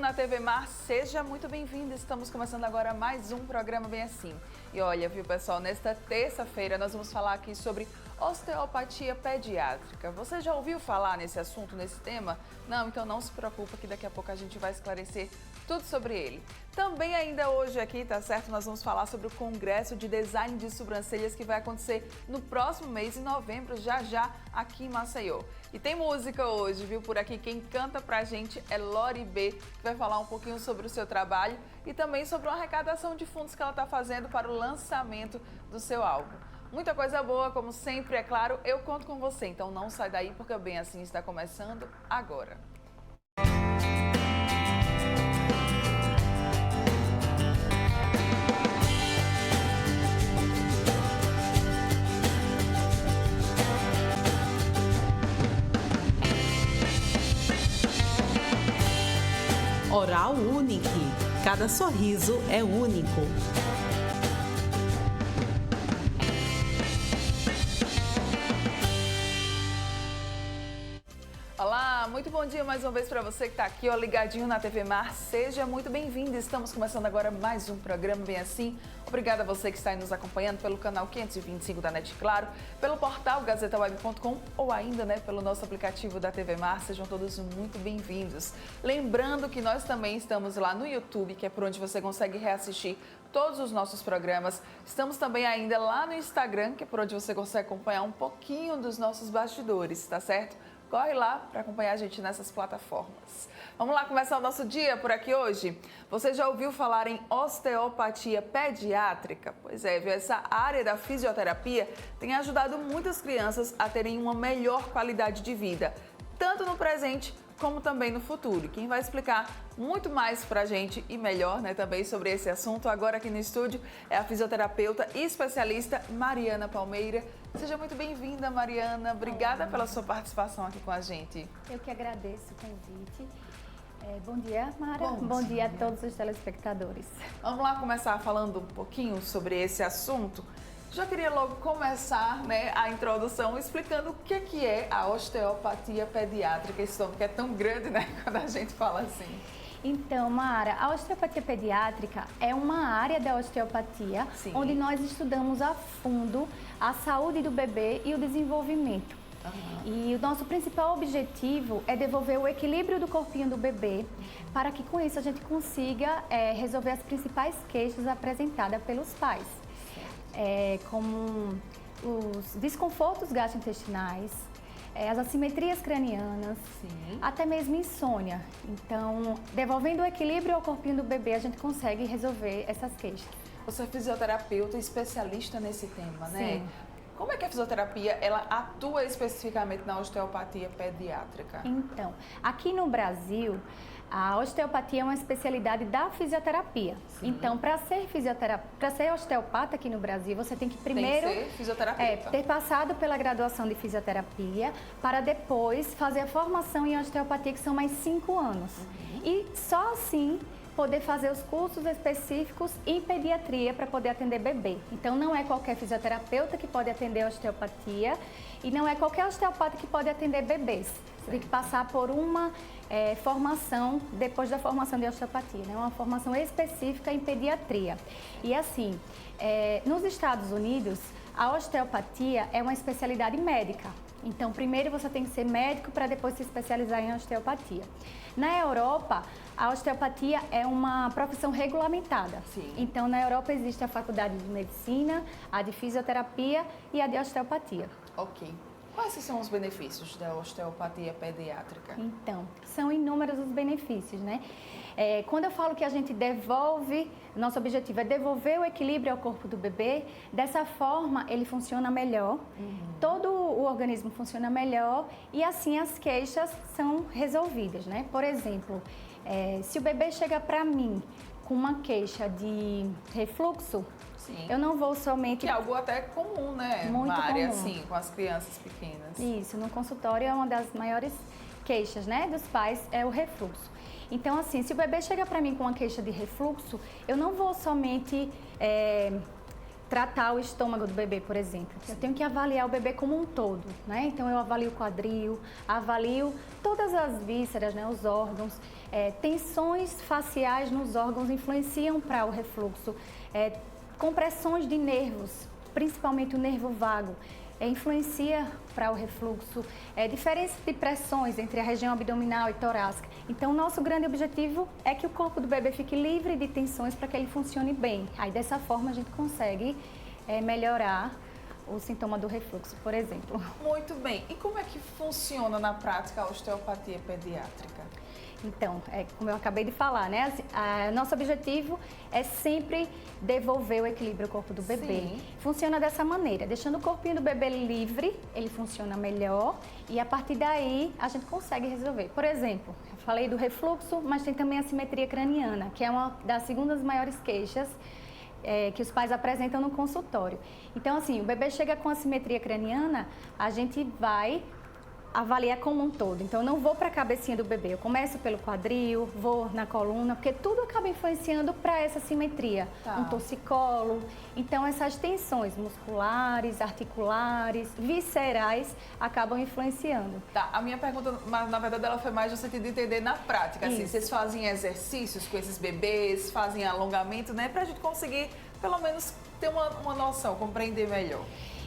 Na TV Mar, seja muito bem-vindo. Estamos começando agora mais um programa Bem Assim. E olha, viu, pessoal, nesta terça-feira nós vamos falar aqui sobre osteopatia pediátrica. Você já ouviu falar nesse assunto, nesse tema? Não? Então não se preocupa que daqui a pouco a gente vai esclarecer tudo sobre ele. Também ainda hoje aqui, tá certo? Nós vamos falar sobre o Congresso de Design de Sobrancelhas que vai acontecer no próximo mês, em novembro, já aqui em Maceió. E tem música hoje, viu? Por aqui quem canta pra gente é Lori B, que vai falar um pouquinho sobre o seu trabalho e também sobre uma arrecadação de fundos que ela está fazendo para o lançamento do seu álbum. Muita coisa boa, como sempre, é claro, eu conto com você. Então não sai daí porque Bem Assim está começando agora. Oral Unique. Cada sorriso é único. Olá, muito bom dia mais uma vez para você que está aqui, ó, ligadinho na TV Mar. Seja muito bem-vindo. Estamos começando agora mais um programa Bem Assim. Obrigada a você que está aí nos acompanhando pelo canal 525 da NET Claro, pelo portal gazetaweb.com ou ainda, pelo nosso aplicativo da TV Mar. Sejam todos muito bem-vindos. Lembrando que nós também estamos lá no YouTube, que é por onde você consegue reassistir todos os nossos programas. Estamos também ainda lá no Instagram, que é por onde você consegue acompanhar um pouquinho dos nossos bastidores, tá certo? Corre lá para acompanhar a gente nessas plataformas. Vamos lá começar o nosso dia por aqui hoje? Você já ouviu falar em osteopatia pediátrica? Pois é, viu? Essa área da fisioterapia tem ajudado muitas crianças a terem uma melhor qualidade de vida, tanto no presente como também no futuro. Quem vai explicar muito mais pra gente e melhor, também sobre esse assunto agora aqui no estúdio é a fisioterapeuta e especialista Mariana Palmeira. Seja muito bem-vinda, Mariana. Obrigada pela sua participação aqui com a gente. Eu que agradeço o convite. Bom dia, Mara. Bom dia a todos os telespectadores. Vamos lá começar falando um pouquinho sobre esse assunto. Já queria logo começar a introdução explicando o que é a osteopatia pediátrica. Esse nome que é tão grande, quando a gente fala assim. Então, Mara, a osteopatia pediátrica é uma área da osteopatia onde nós estudamos a fundo a saúde do bebê e o desenvolvimento. E o nosso principal objetivo é devolver o equilíbrio do corpinho do bebê para que com isso a gente consiga resolver as principais queixas apresentadas pelos pais. Como os desconfortos gastrointestinais, as assimetrias cranianas, até mesmo insônia. Então, devolvendo o equilíbrio ao corpinho do bebê, a gente consegue resolver essas queixas. Você é fisioterapeuta e especialista nesse tema, Sim. Como é que a fisioterapia ela atua especificamente na osteopatia pediátrica? Então, aqui no Brasil, a osteopatia é uma especialidade da fisioterapia. Então, para ser osteopata aqui no Brasil, você tem que primeiro ser fisioterapeuta. Ter passado pela graduação de fisioterapia para depois fazer a formação em osteopatia, que são mais 5 anos. E só assim poder fazer os cursos específicos em pediatria para poder atender bebê. Então, não é qualquer fisioterapeuta que pode atender osteopatia e não é qualquer osteopata que pode atender bebês. Você tem que passar por uma formação, depois da formação de osteopatia, uma formação específica em pediatria. E assim, nos Estados Unidos, a osteopatia é uma especialidade médica. Então, primeiro você tem que ser médico para depois se especializar em osteopatia. Na Europa, a osteopatia é uma profissão regulamentada. Então, na Europa existe a faculdade de medicina, a de fisioterapia e a de osteopatia. Ok. Quais são os benefícios da osteopatia pediátrica? Então, são inúmeros os benefícios, Quando eu falo que a gente devolve, nosso objetivo é devolver o equilíbrio ao corpo do bebê, dessa forma ele funciona melhor, todo o organismo funciona melhor e assim as queixas são resolvidas, Por exemplo, se o bebê chega para mim com uma queixa de refluxo, eu não vou somente... Que é algo até comum, Muito uma área comum. assim, com as crianças pequenas. Isso, no consultório é uma das maiores queixas, dos pais, é o refluxo. Então, assim, se o bebê chega para mim com uma queixa de refluxo, eu não vou somente tratar o estômago do bebê, por exemplo. Eu tenho que avaliar o bebê como um todo, né? Então eu avalio o quadril, avalio todas as vísceras, né? Os órgãos. Tensões faciais nos órgãos influenciam para o refluxo. Compressões de nervos, principalmente o nervo vago, influencia para o refluxo, diferença de pressões entre a região abdominal e torácica. Então, o nosso grande objetivo é que o corpo do bebê fique livre de tensões para que ele funcione bem. Aí, dessa forma, a gente consegue melhorar o sintoma do refluxo, por exemplo. Muito bem. E como é que funciona na prática a osteopatia pediátrica? Então, como eu acabei de falar, né? Nosso objetivo é sempre devolver o equilíbrio ao corpo do bebê. Sim. Funciona dessa maneira, deixando o corpinho do bebê livre, ele funciona melhor e a partir daí a gente consegue resolver. Por exemplo, eu falei do refluxo, mas tem também a assimetria craniana, que é uma das segundas maiores queixas que os pais apresentam no consultório. Então, assim, o bebê chega com assimetria craniana, a gente vai avaliar como um todo. Então, eu não vou para a cabecinha do bebê, eu começo pelo quadril, vou na coluna, porque tudo acaba influenciando para essa simetria. Tá. Um torcicolo. Então, essas tensões musculares, articulares, viscerais acabam influenciando. Tá, a minha pergunta, na verdade, ela foi mais no sentido de entender na prática. Assim, Isso. vocês fazem exercícios com esses bebês, fazem alongamento, né? Pra gente conseguir, pelo menos, ter uma noção, compreender melhor.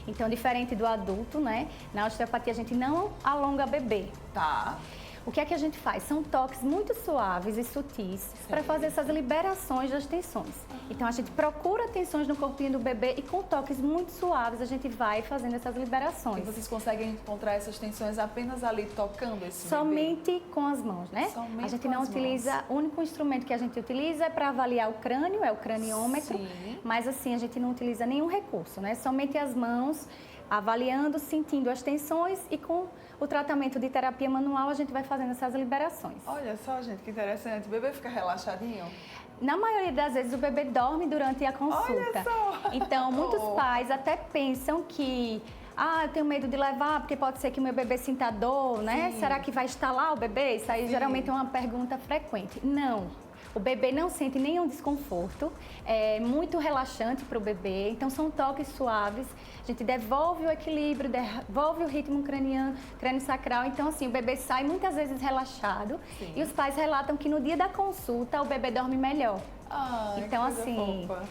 Então, diferente do adulto, né? Na osteopatia a gente não alonga bebê. Tá. O que é que a gente faz? São toques muito suaves e sutis para fazer essas liberações das tensões. Então, a gente procura tensões no corpinho do bebê e com toques muito suaves a gente vai fazendo essas E liberações. vocês conseguem encontrar essas tensões apenas ali tocando esse bebê? Somente com as mãos, né? Somente a gente com não as utiliza, mãos. o único instrumento que a gente utiliza é para avaliar o crânio, é o craniômetro. Sim. Mas assim, a gente não utiliza nenhum recurso, né? Somente as mãos, avaliando, sentindo as tensões e com o tratamento de terapia manual a gente vai fazendo essas liberações. Olha só, gente, que interessante. O bebê fica relaxadinho? Na maioria das vezes o bebê dorme durante a consulta. Olha só! Então, muitos Oh. pais até pensam que eu tenho medo de levar porque pode ser que o meu bebê sinta dor, né? Sim. Será que vai estalar o bebê? Isso aí Sim. geralmente é uma pergunta frequente. Não. O bebê não sente nenhum desconforto, é muito relaxante para o bebê, então são toques suaves, a gente devolve o equilíbrio, devolve o ritmo crânio sacral, então assim, o bebê sai muitas vezes relaxado. Sim. E os pais relatam que no dia da consulta o bebê dorme melhor. Ai, Então, que coisa assim, fofa.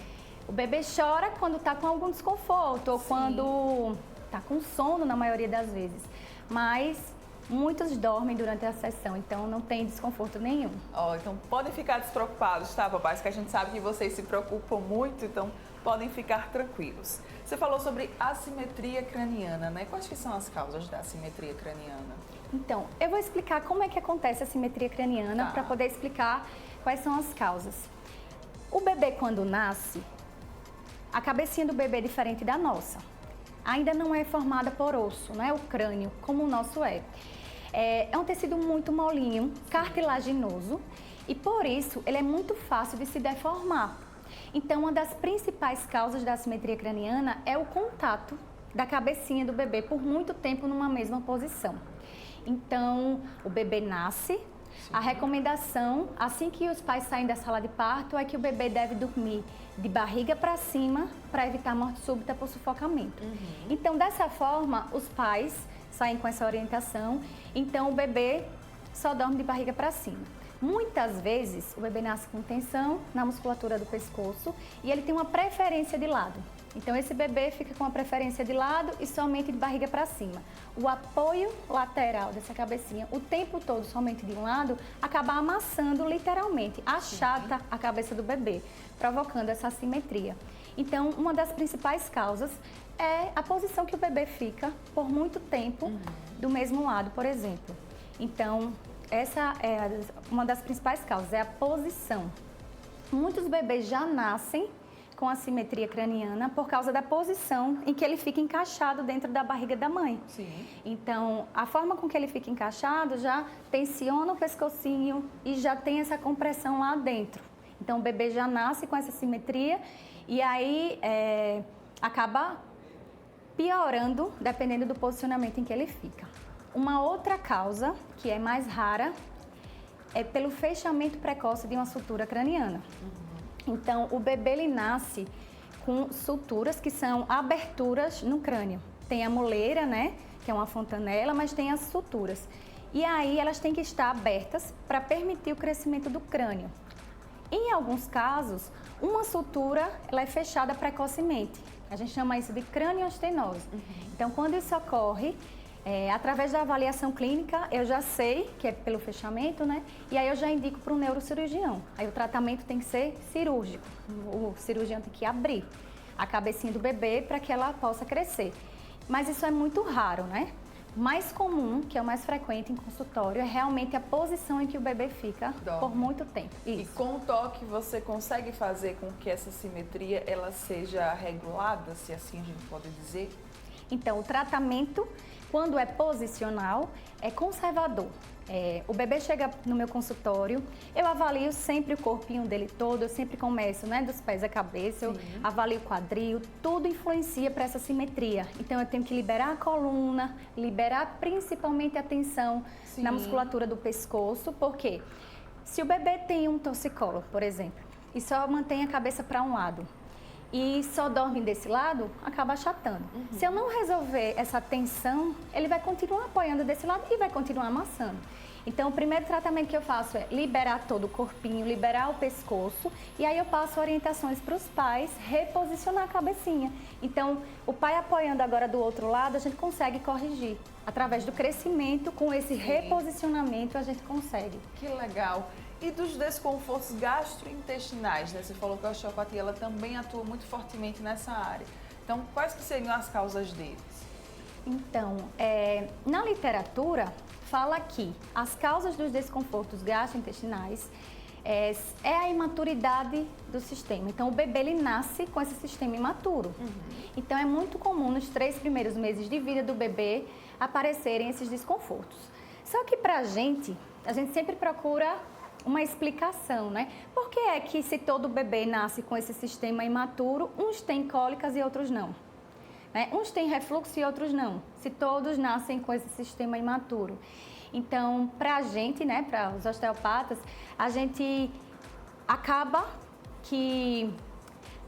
o bebê chora quando está com algum desconforto ou Sim. quando está com sono, na maioria das vezes. Mas muitos dormem durante a sessão, então não tem desconforto nenhum. Ó, então podem ficar despreocupados, tá, papais? Que a gente sabe que vocês se preocupam muito, então podem ficar tranquilos. Você falou sobre assimetria craniana, né? Quais que são as causas da assimetria craniana? Então, eu vou explicar como é que acontece a simetria craniana Tá. para poder explicar quais são as causas. O bebê, quando nasce, a cabecinha do bebê é diferente da nossa. Ainda não é formada por osso, não é o crânio, como o nosso é. É um tecido muito molinho, cartilaginoso, e por isso ele é muito fácil de se deformar. Então, uma das principais causas da assimetria craniana é o contato da cabecinha do bebê por muito tempo numa mesma posição. Então, o bebê nasce, a recomendação, assim que os pais saem da sala de parto, é que o bebê deve dormir de barriga para cima para evitar morte súbita por sufocamento. Então, dessa forma, os pais saem com essa orientação, então o bebê só dorme de barriga para cima. Muitas vezes, o bebê nasce com tensão na musculatura do pescoço e ele tem uma preferência de lado. Então, esse bebê fica com a preferência de lado e somente de barriga para cima. O apoio lateral dessa cabecinha, o tempo todo somente de um lado, acaba amassando literalmente, achata a cabeça do bebê, provocando essa assimetria. Então, uma das principais causas é a posição que o bebê fica por muito tempo do mesmo lado, por exemplo. Então, essa é uma das principais causas, é a posição. Muitos bebês já nascem com assimetria craniana por causa da posição em que ele fica encaixado dentro da barriga da mãe. Sim. Então, a forma com que ele fica encaixado já tensiona o pescocinho e já tem essa compressão lá dentro. Então, o bebê já nasce com essa simetria e aí acaba piorando dependendo do posicionamento em que ele fica. Uma outra causa, que é mais rara, é pelo fechamento precoce de uma sutura craniana. Então, o bebê ele nasce com suturas que são aberturas no crânio. Tem a moleira, né, que é uma fontanela, mas tem as suturas. E aí elas têm que estar abertas para permitir o crescimento do crânio. Em alguns casos, uma sutura ela é fechada precocemente. A gente chama isso de cranioestenose. Então, quando isso ocorre, através da avaliação clínica, eu já sei que é pelo fechamento, né? E aí eu já indico para o neurocirurgião. Aí o tratamento tem que ser cirúrgico. O cirurgião tem que abrir a cabecinha do bebê para que ela possa crescer. Mas isso é muito raro, né? Mais comum, que é o mais frequente em consultório, é realmente a posição em que o bebê fica por muito tempo. Isso. E com o toque você consegue fazer com que essa simetria ela seja regulada, se assim a gente pode dizer? Então, o tratamento, quando é posicional, é conservador. O bebê chega no meu consultório, eu avalio sempre o corpinho dele todo, eu sempre começo, né, dos pés à cabeça, eu avalio o quadril, tudo influencia para essa simetria. Então, eu tenho que liberar a coluna, liberar principalmente a tensão na musculatura do pescoço, porque se o bebê tem um torcicolo, por exemplo, e só mantém a cabeça para um lado, e só dorme desse lado, acaba achatando. Se eu não resolver essa tensão, ele vai continuar apoiando desse lado e vai continuar amassando. Então, o primeiro tratamento que eu faço é liberar todo o corpinho, liberar o pescoço, e aí eu passo orientações para os pais reposicionar a cabecinha. Então, o pai apoiando agora do outro lado, a gente consegue corrigir. Através do crescimento, com esse reposicionamento, a gente consegue. Que legal! E dos desconfortos gastrointestinais, né? Você falou que a osteopatia ela também atua muito fortemente nessa área. Então, quais que seriam as causas deles? Então, na literatura, fala que as causas dos desconfortos gastrointestinais é a imaturidade do sistema. Então, o bebê ele nasce com esse sistema imaturo. Então, é muito comum nos 3 primeiros meses de vida do bebê aparecerem esses desconfortos. Só que a gente sempre procura uma explicação, né? Por que é que se todo bebê nasce com esse sistema imaturo, uns têm cólicas e outros não? Né? Uns têm refluxo e outros não, se todos nascem com esse sistema imaturo. Então, para a gente, né, para os osteopatas, a gente acaba que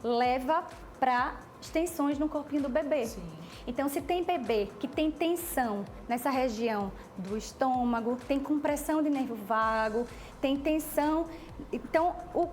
leva para extensões no corpinho do bebê. Então, se tem bebê que tem tensão nessa região do estômago, tem compressão de nervo vago, tem tensão, então o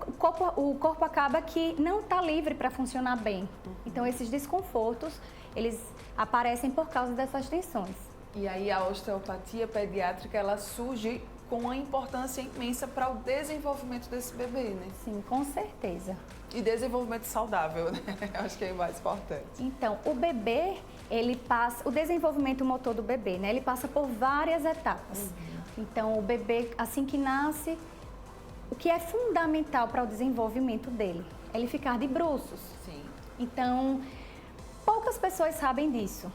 corpo acaba que não está livre para funcionar bem. Então, esses desconfortos, eles aparecem por causa dessas tensões. E aí a osteopatia pediátrica, ela surge com uma importância imensa para o desenvolvimento desse bebê, né? Sim, com certeza. E desenvolvimento saudável, né? Acho que é o mais importante. Então, o bebê, ele passa, o desenvolvimento motor do bebê, né? Ele passa por várias etapas. Então, o bebê, assim que nasce, o que é fundamental para o desenvolvimento dele é ele ficar de bruços. Então, poucas pessoas sabem disso.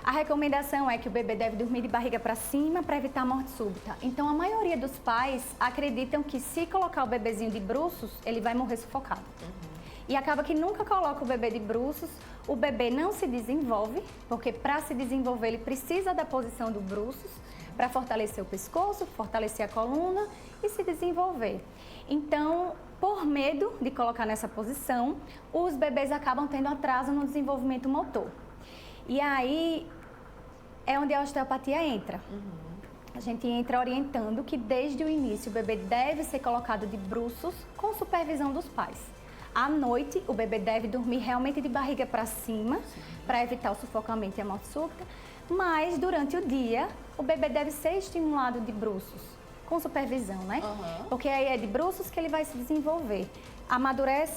A recomendação é que o bebê deve dormir de barriga para cima para evitar morte súbita. Então, a maioria dos pais acreditam que se colocar o bebezinho de bruços, ele vai morrer sufocado. E acaba que nunca coloca o bebê de bruços, o bebê não se desenvolve, porque para se desenvolver ele precisa da posição do bruços para fortalecer o pescoço, fortalecer a coluna e se desenvolver. Então, por medo de colocar nessa posição, os bebês acabam tendo atraso no desenvolvimento motor. E aí é onde a osteopatia entra. A gente entra orientando que desde o início o bebê deve ser colocado de bruços com supervisão dos pais. À noite, o bebê deve dormir realmente de barriga para cima, para evitar o sufocamento e a morte súbita, mas durante o dia, o bebê deve ser estimulado de bruços, com supervisão, né? Porque aí é de bruços que ele vai se desenvolver.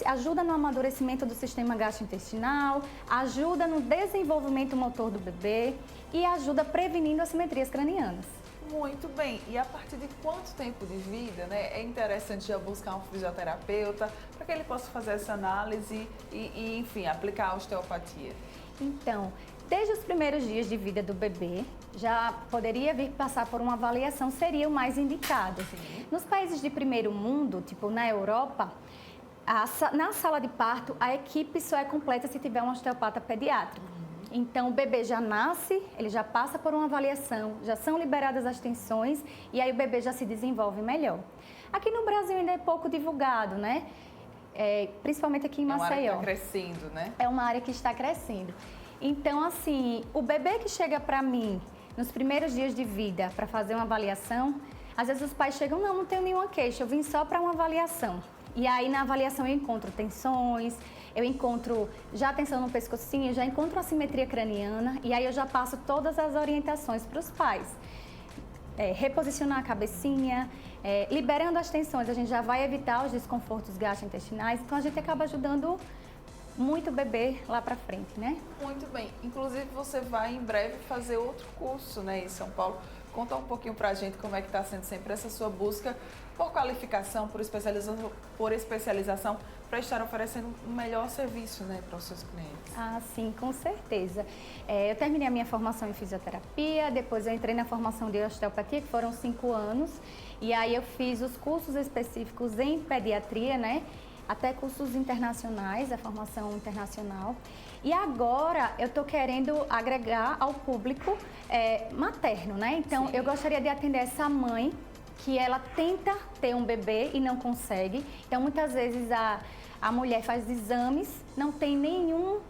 Ajuda no amadurecimento do sistema gastrointestinal, ajuda no desenvolvimento motor do bebê e ajuda prevenindo assimetrias cranianas. Muito bem. E a partir de quanto tempo de vida, né, é interessante já buscar um fisioterapeuta para que ele possa fazer essa análise e enfim, aplicar a osteopatia? Então, desde os primeiros dias de vida do bebê, já poderia vir passar por uma avaliação, seria o mais indicado. Nos países de primeiro mundo, tipo na Europa, na sala de parto, a equipe só é completa se tiver um osteopata pediátrico. Então, o bebê já nasce, ele já passa por uma avaliação, já são liberadas as tensões e aí o bebê já se desenvolve melhor. Aqui no Brasil ainda é pouco divulgado, né? principalmente aqui em Maceió. É uma área que está crescendo, né? É uma área que está crescendo. Então, assim, o bebê que chega para mim nos primeiros dias de vida para fazer uma avaliação, às vezes os pais chegam, não tenho nenhuma queixa, eu vim só para uma avaliação. E aí na avaliação eu encontro tensões, eu encontro já tensão no pescocinho, já encontro assimetria craniana e aí eu já passo todas as orientações para os pais. Reposicionar a cabecinha, liberando as tensões, a gente já vai evitar os desconfortos gastrointestinais, então a gente acaba ajudando muito o bebê lá para frente, né? Muito bem. Inclusive você vai em breve fazer outro curso, né, em São Paulo. Conta um pouquinho pra gente como é que está sendo sempre essa sua busca por qualificação, por especialização, para estar oferecendo um melhor serviço, né, para os seus clientes. Ah, sim, com certeza. Eu terminei a minha formação em fisioterapia, depois eu entrei na formação de osteopatia, que foram 5 anos, e aí eu fiz os cursos específicos em pediatria, né, até cursos internacionais, a formação internacional. E agora eu estou querendo agregar ao público materno, né? Então, eu gostaria de atender essa mãe que ela tenta ter um bebê e não consegue. Então, muitas vezes a mulher faz exames, não tem nenhuma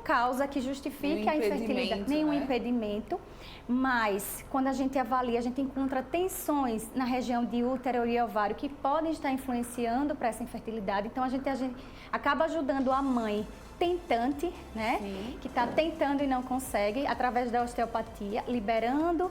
causa que justifique a infertilidade, nenhum impedimento. Mas, quando a gente avalia, a gente encontra tensões na região de útero e ovário que podem estar influenciando para essa infertilidade. Então, a gente acaba ajudando a mãe tentante, né? Sim. Que está tentando e não consegue, através da osteopatia, liberando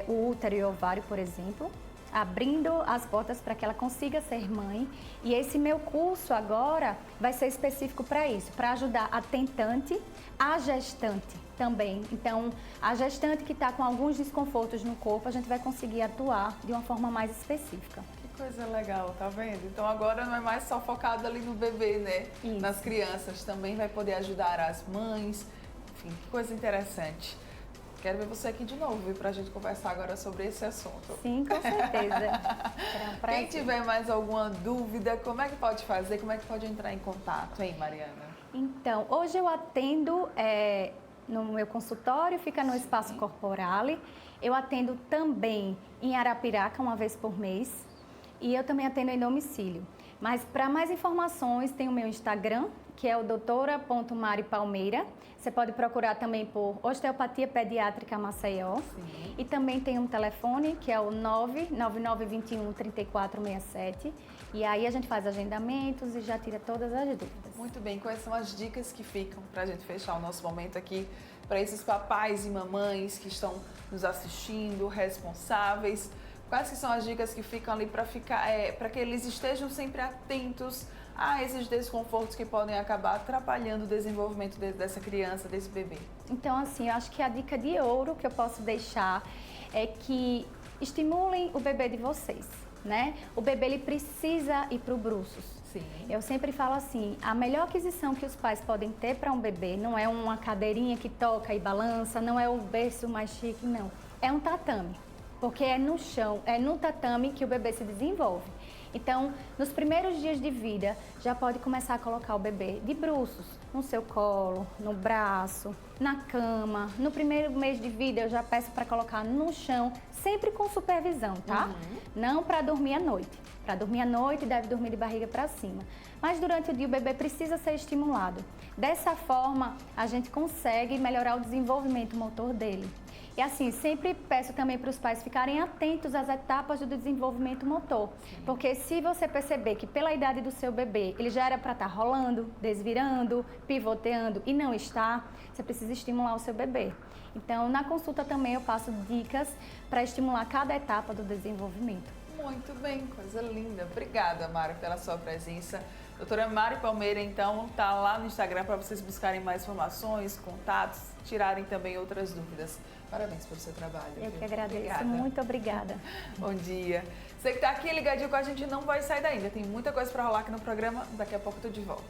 o útero e o ovário, por exemplo, abrindo as portas para que ela consiga ser mãe. E esse meu curso agora vai ser específico para isso, para ajudar a tentante, a gestante também. Então, a gestante que está com alguns desconfortos no corpo, a gente vai conseguir atuar de uma forma mais específica. Coisa legal, tá vendo? Então agora não é mais só focado ali no bebê, né? Isso. Nas crianças, também vai poder ajudar as mães, enfim, que coisa interessante. Quero ver você aqui de novo, viu, pra gente conversar agora sobre esse assunto. Sim, com certeza. Quem tiver mais alguma dúvida, como é que pode fazer? Como é que pode entrar em contato, hein, Mariana? Então, hoje eu atendo no meu consultório, fica no Espaço Corporale. Eu atendo também em Arapiraca, uma vez por mês. E eu também atendo em domicílio. Mas para mais informações, tem o meu Instagram, que é o doutora.maripalmeira. Você pode procurar também por Osteopatia Pediátrica Maceió. Sim. E também tem um telefone, que é o 99921-3467. E aí a gente faz agendamentos e já tira todas as dúvidas. Muito bem. Quais são as dicas que ficam para a gente fechar o nosso momento aqui para esses papais e mamães que estão nos assistindo, responsáveis? Quais que são as dicas que ficam ali para que eles estejam sempre atentos a esses desconfortos que podem acabar atrapalhando o desenvolvimento dessa criança, desse bebê? Então, assim, eu acho que a dica de ouro que eu posso deixar é que estimulem o bebê de vocês, né? O bebê, ele precisa ir para o bruços. Sim. Eu sempre falo assim, a melhor aquisição que os pais podem ter para um bebê não é uma cadeirinha que toca e balança, não é o berço mais chique, não. É um tatame. Porque é no chão, é no tatame que o bebê se desenvolve. Então, nos primeiros dias de vida, já pode começar a colocar o bebê de bruços, no seu colo, no braço, na cama. No primeiro mês de vida, eu já peço para colocar no chão, sempre com supervisão, tá? Não para dormir à noite. Para dormir à noite, deve dormir de barriga para cima. Mas durante o dia, o bebê precisa ser estimulado. Dessa forma, a gente consegue melhorar o desenvolvimento motor dele. E assim, sempre peço também para os pais ficarem atentos às etapas do desenvolvimento motor. Sim. Porque se você perceber que pela idade do seu bebê, ele já era para estar rolando, desvirando, pivoteando e não está, você precisa estimular o seu bebê. Então, na consulta também eu passo dicas para estimular cada etapa do desenvolvimento. Muito bem, coisa linda. Obrigada, Mari, pela sua presença. Doutora Mari Palmeira, então, tá lá no Instagram para vocês buscarem mais informações, contatos, tirarem também outras dúvidas. Parabéns pelo seu trabalho. Eu que agradeço. Obrigada. Muito obrigada. Bom dia. Você que está aqui ligadinho com a gente não vai sair daí. Ainda tem muita coisa para rolar aqui no programa. Daqui a pouco eu tô de volta.